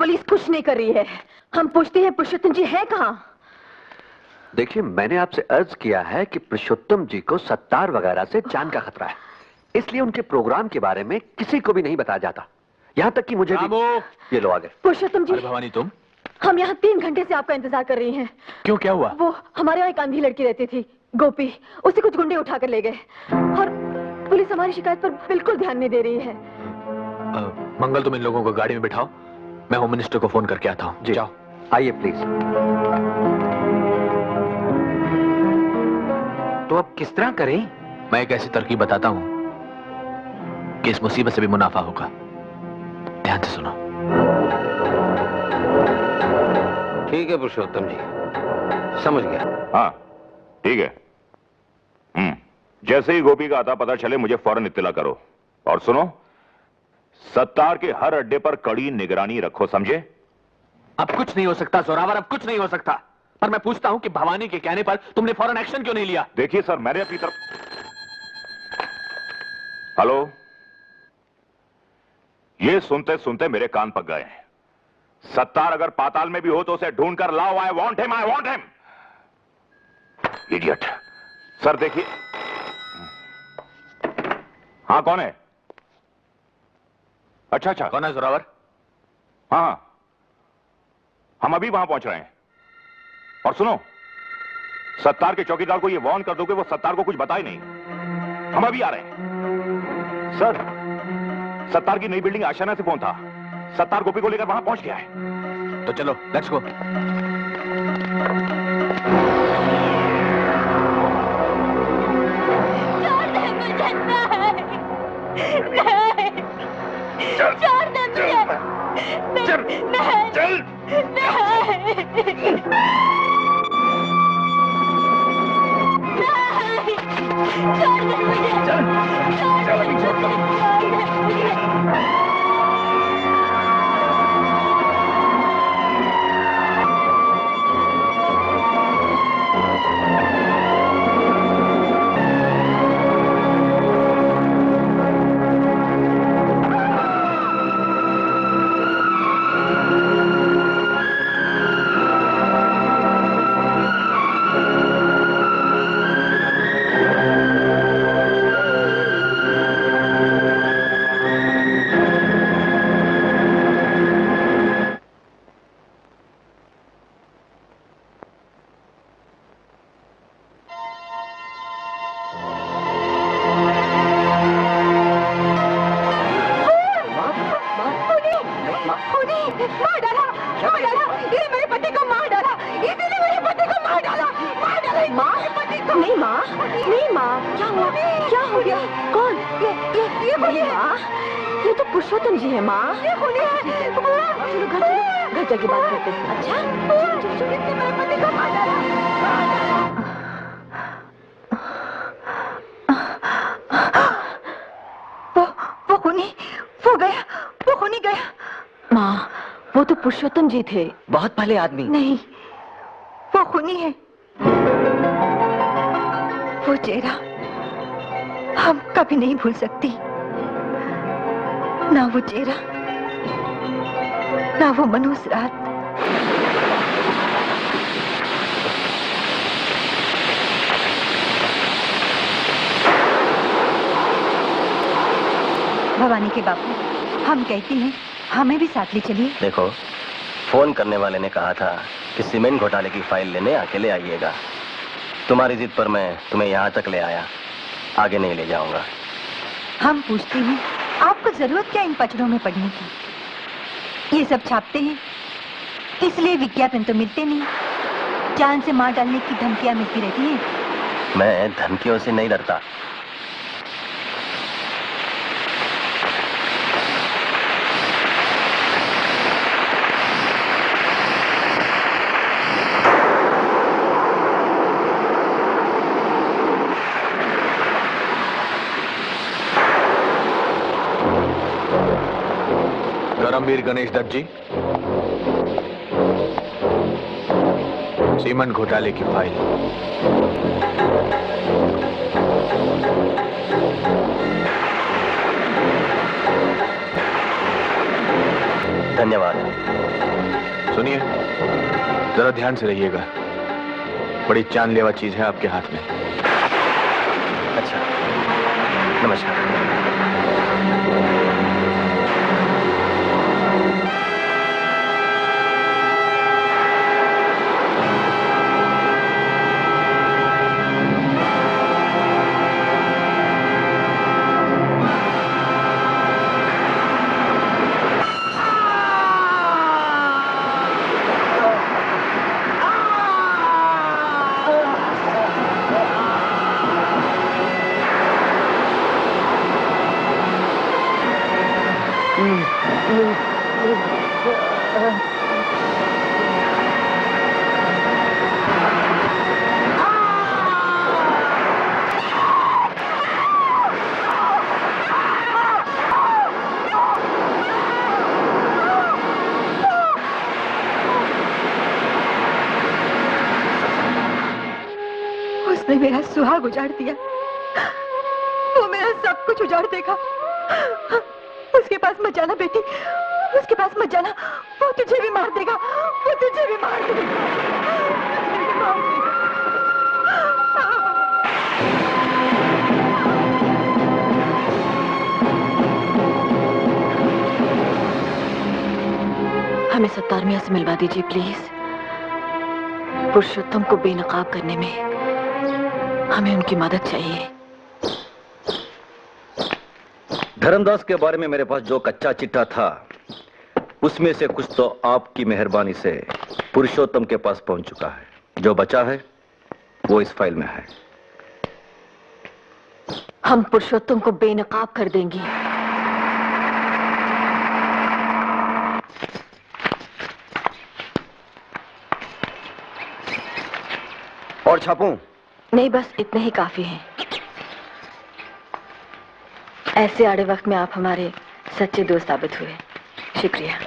Police कुछ नहीं कर रही है। हम पूछते हैं पुरुषोत्तम जी है कहाँ? देखिए, मैंने आपसे अर्ज किया है कि पुरुषोत्तम जी को सत्तार वगैरह से जान का खतरा है, इसलिए उनके प्रोग्राम के बारे में किसी को भी नहीं बताया जाता, यहाँ तक कि मुझे भी। ये लो आ गए। पुरुषोत्तम जी। भवानी तुम? हम यहाँ 3 घंटे से आपका इंतजार कर रही हैं। क्यों, क्या हुआ? वो हमारे यहाँ एक अंधी लड़की रहती थी, गोपी, उसे कुछ गुंडे उठा कर ले गए और पुलिस हमारी शिकायत पर बिल्कुल ध्यान नहीं दे रही है। मंगल, तुम इन लोगों को गाड़ी में बिठाओ, मैं होम मिनिस्टर को फोन करके आता हूँ। जाओ। आइए प्लीज। तो अब किस तरह करें? मैं एक ऐसी तरकीब बताता हूँ कि इस मुसीबत से भी मुनाफा होगा। ध्यान से सुनो। ठीक है पुरुषोत्तम जी, समझ गया। हाँ ठीक है। जैसे ही गोपी का आता पता चले मुझे फौरन इत्तला करो। और सुनो, सत्तार के हर अड्डे पर कड़ी निगरानी रखो, समझे? अब कुछ नहीं हो सकता जोरावर, अब कुछ नहीं हो सकता। पर मैं पूछता हूं कि भवानी के कहने पर तुमने फौरन एक्शन क्यों नहीं लिया? देखिए सर, मैंने अपनी तरफ। हेलो, ये सुनते सुनते मेरे कान पक गए हैं। सत्तार अगर पाताल में भी हो तो उसे ढूंढ कर लाओ। I want him, I want him. Idiot. Sir देखिए। हाँ कौन है? अच्छा अच्छा, कौन है जोरावर? हाँ हम अभी वहां पहुंच रहे हैं। और सुनो, सत्तार के चौकीदार को ये वार्न कर दो कि वो सत्तार को कुछ बताए नहीं। हम अभी आ रहे हैं। सर, सत्तार की नई बिल्डिंग आशियाना से फोन था। सत्तार गोपी को लेकर वहां पहुंच गया है। तो चलो, लेट्स गो। छोड़ दे मुझे। चल चल पुरुषोत्तम जी है माँ। चलो घर जाके बात करते हैं। अच्छा, मेरे पति को मार डाला। वो खूनी गया। माँ, वो तो पुरुषोत्तम जी थे, बहुत भले आदमी। नहीं, वो खूनी है। वो चेहरा हम कभी नहीं भूल सकती। ना वो चेहरा, ना वो मनहूस रात। भवानी के बापू, हम कहती हैं हमें भी साथ ले चलिए। देखो, फोन करने वाले ने कहा था कि सीमेंट घोटाले की फाइल लेने अकेले आइएगा। तुम्हारी जिद पर मैं तुम्हें यहाँ तक ले आया, आगे नहीं ले जाऊंगा। हम पूछते हैं आपको जरूरत क्या इन पचड़ों में पड़ने की? ये सब छापते हैं, इसलिए विज्ञापन तो मिलते नहीं, जान से मार डालने की धमकियां मिलती रहती हैं। मैं धमकियों से नहीं डरता। करमवीर गणेश दत्त जी, सीमेंट घोटाले की फाइल। धन्यवाद। सुनिए, जरा ध्यान से रहिएगा, बड़ी जानलेवा चीज है आपके हाथ में। अच्छा, नमस्कार। उसने मेरा सुहाग उजाड़ दिया, वो मेरा सब कुछ उजाड़ देगा। उसके पास मत जाना बेटी, उसके पास मत जाना, वो तुझे भी मार देगा, वो तुझे भी मार देगा, तुझे भी मार देगा। हमें सत्तार मियां से मिलवा दीजिए प्लीज। पुरुषोत्तम को बेनकाब करने में हमें उनकी मदद चाहिए। धर्मदास के बारे में मेरे पास जो कच्चा चिट्ठा था, उसमें से कुछ तो आपकी मेहरबानी से पुरुषोत्तम के पास पहुंच चुका है। जो बचा है वो इस फाइल में है। हम पुरुषोत्तम को बेनकाब कर देंगे। और छापूं? नहीं, बस इतने ही काफी हैं। ऐसे आड़े वक्त में आप हमारे सच्चे दोस्त साबित हुए। शुक्रिया।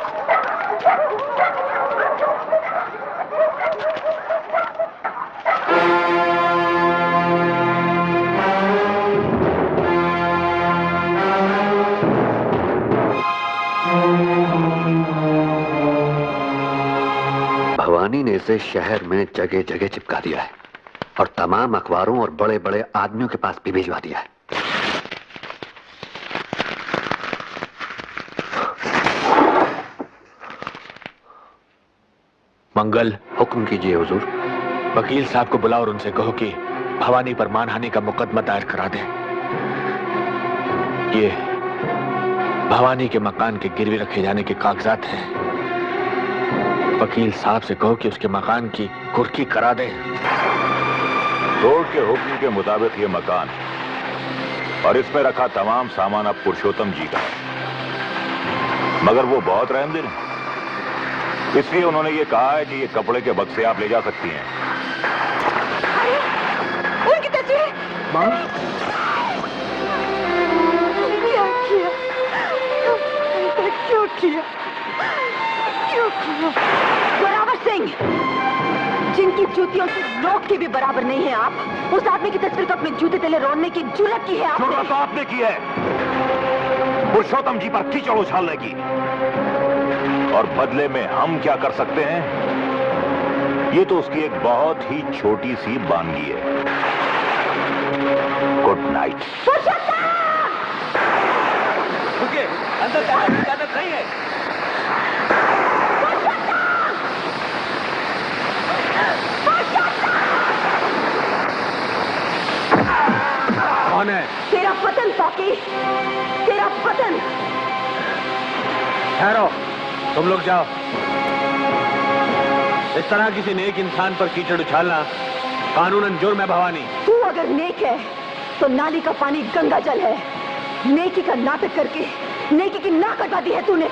भवानी ने इसे शहर में जगह जगह चिपका दिया है और तमाम अखबारों और बड़े बड़े आदमियों के पास भी भिजवा दिया है। मंगल, हुक्म कीजिए हुजूर। वकील साहब को बुलाओ और उनसे कहो कि भवानी पर मानहानि का मुकदमा दायर करा दें। ये भवानी के मकान के गिरवी रखे जाने के कागजात हैं। वकील साहब से कहो कि उसके मकान की कुर्की करा दें। कोर्ट के हुक्म के मुताबिक ये मकान है और इसमें रखा तमाम सामान अब पुरुषोत्तम जी का है, मगर वो बहुत रहमदिल हैं, इसलिए उन्होंने ये कहा है कि ये कपड़े के बक्से आप ले जा सकती हैं। उनकी तस्वीर। मां, क्या किया? क्यों किया? क्यों किया? जोरावर सिंह, जिनकी जूतियों की नोक की भी बराबर नहीं है आप, उस आदमी की तस्वीर को अपने जूते तले रोने की जुर्रत की है आपने। जुर्रत तो आपने की है पुरुषोत्तम जी पर कीचड़ उछालने की, और बदले में हम क्या कर सकते हैं, ये तो उसकी एक बहुत ही छोटी सी बानगी है। Good night. अंदर जाने की इजाजत नहीं है। कौन है? तेरा पतन पाकी, तेरा पतन। ठहरो, तुम लोग जाओ। इस तरह किसी नेक इंसान पर कीचड़ उछालना कानूनन जुर्म है भवानी। तू अगर नेक है तो नाली का पानी गंगा जल है। नेकी का नाटक करके नेकी की ना कटा दी है तूने।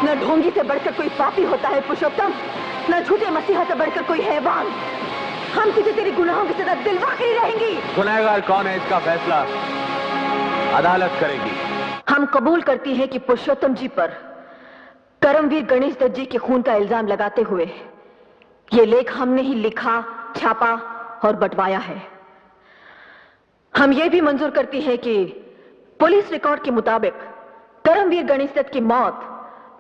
न ढोंगी से बढ़कर कोई पापी होता है पुरुषोत्तम, न झूठे मसीहा से बढ़कर कोई हैवान। हम तुझे तेरी गुनाहों की सजा दिलवा के ही रहेंगी। गुनहगार कौन है इसका फैसला अदालत करेगी। हम कबूल करती हैं कि पुरुषोत्तम जी पर करमवीर गणेश दत्त जी के खून का इल्जाम लगाते हुए ये लेख हमने ही लिखा, छापा और बंटवाया है। हम ये भी मंजूर करती हैं कि पुलिस रिकॉर्ड के मुताबिक करमवीर गणेश दत्त की मौत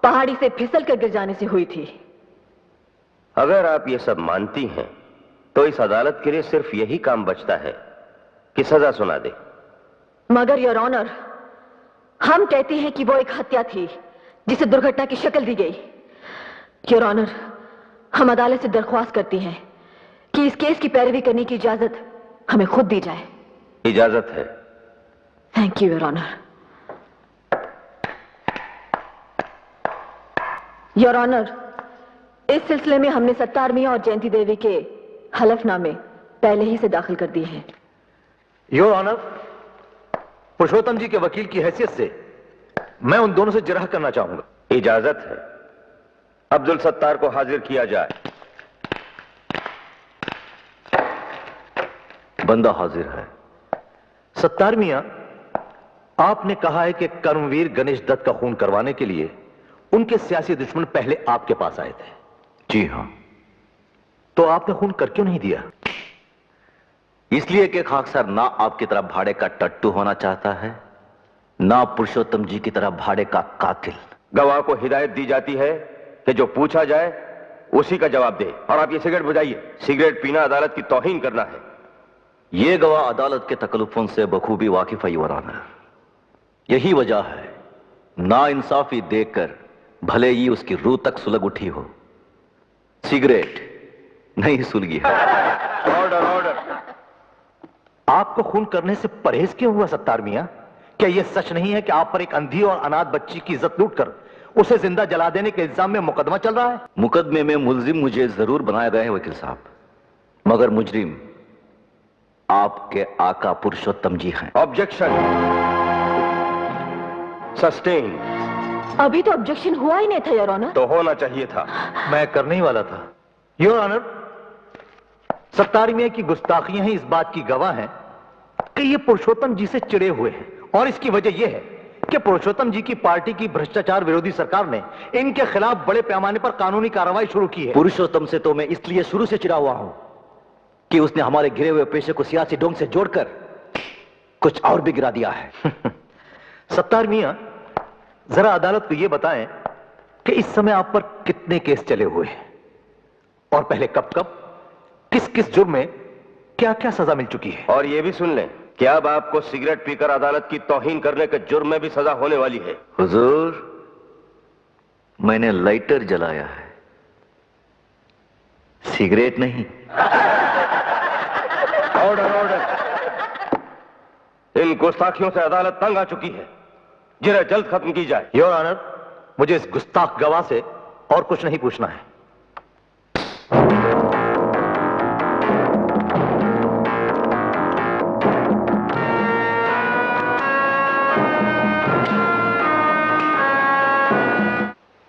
पहाड़ी से फिसल कर गिर जाने से हुई थी। अगर आप ये सब मानती हैं तो इस अदालत के लिए सिर्फ यही काम बचता है कि सजा सुना दे। मगर योर ऑनर, हम कहते हैं कि वो एक हत्या थी जिसे दुर्घटना की शक्ल दी गई। योर ऑनर, हम अदालत से दरख्वास्त करती हैं कि इस केस की पैरवी करने की इजाजत हमें खुद दी जाए। इजाजत है। Thank you your honour. Your honour, इस सिलसिले में हमने सत्तार मियां और जयंती देवी के हलफनामे पहले ही से दाखिल कर दिए हैं। योर ऑनर, पुरुषोत्तम जी के वकील की हैसियत से मैं उन दोनों से जिरह करना चाहूंगा। इजाजत है। अब्दुल सत्तार को हाजिर किया जाए। बंदा हाजिर है। सत्तार मियां, आपने कहा है कि कर्मवीर गणेश दत्त का खून करवाने के लिए उनके सियासी दुश्मन पहले आपके पास आए थे। जी हां। तो आपने खून कर क्यों नहीं दिया? इसलिए कि खाकसर ना आपकी तरह भाड़े का टट्टू होना चाहता है, ना पुरुषोत्तम जी की तरह भाड़े का कातिल। गवाह को हिदायत दी जाती है कि जो पूछा जाए उसी का जवाब दे। और आप ये सिगरेट बुझाइए। सिगरेट पीना अदालत की तौहीन करना है। ये गवाह अदालत के तकल्लुफों से बखूबी वाकिफ है योर ऑनर। यही वजह है ना इंसाफी देखकर भले ही उसकी रूह तक सुलग उठी हो, सिगरेट नहीं सुलगी है। Order order. आपको खून करने से परहेज क्यों हुआ सत्तार मियां? क्या यह सच नहीं है कि आप पर एक अंधी और अनाथ बच्ची की इज्जत लूटकर उसे जिंदा जला देने के इल्जाम में मुकदमा चल रहा है? मुकदमे में मुलजिम मुझे जरूर बनाया गया है वकील साहब, मगर मुजरिम आपके आका पुरुषोत्तम जी हैं। Objection sustain. अभी तो ऑब्जेक्शन हुआ ही नहीं था योर ऑनर। तो होना चाहिए था। मैं करने ही वाला था। योर ऑनर, सत्तार मियां की गुस्ताखियां ही इस बात की गवाह हैं कि ये पुरुषोत्तम जी से चिड़े हुए हैं, और इसकी वजह यह है कि पुरुषोत्तम जी की पार्टी की भ्रष्टाचार विरोधी सरकार ने इनके खिलाफ बड़े पैमाने पर कानूनी कार्रवाई शुरू की है। पुरुषोत्तम से तो मैं इसलिए शुरू से चिढ़ा हुआ हूं कि उसने हमारे गिरे हुए पेशे को सियासी ढंग से जोड़कर कुछ और भी गिरा दिया है। सत्तार मियां, जरा अदालत को यह बताएं कि इस समय आप पर कितने केस चले हुए हैं, और पहले कब कब किस किस जुर्म में क्या क्या सजा मिल चुकी है। और यह भी सुन लें कि अब आपको सिगरेट पीकर अदालत की तौहीन करने के जुर्म में भी सजा होने वाली है। हुजूर, मैंने लाइटर जलाया है, सिगरेट नहीं। Order order. इन गुस्ताखियों से अदालत तंग आ चुकी है, जिन्हें जल्द खत्म की जाए। योर ऑनर, मुझे इस गुस्ताख गवाह से और कुछ नहीं पूछना है।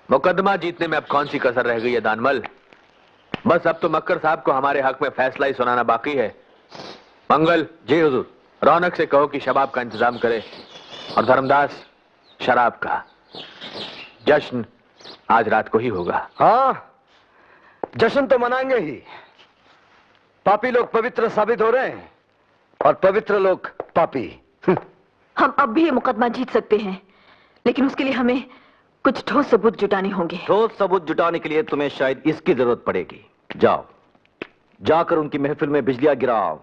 मुकदमा जीतने में अब कौन सी कसर रह गई है दानमल? बस अब तो मक्कर साहब को हमारे हक में फैसला ही सुनाना बाकी है। मंगल। जी हुजूर। रौनक से कहो कि शबाब का इंतजाम करे, और धर्मदास शराब का। जश्न आज रात को ही होगा। हाँ, जश्न तो मनाएंगे ही। पापी लोग पवित्र साबित हो रहे हैं और पवित्र लोग पापी। हम अब भी ये मुकदमा जीत सकते हैं, लेकिन उसके लिए हमें कुछ ठोस सबूत जुटाने होंगे। ठोस सबूत जुटाने के लिए तुम्हें शायद इसकी जरूरत पड़ेगी। जाओ, जाकर उनकी महफिल में बिजलियां गिराओ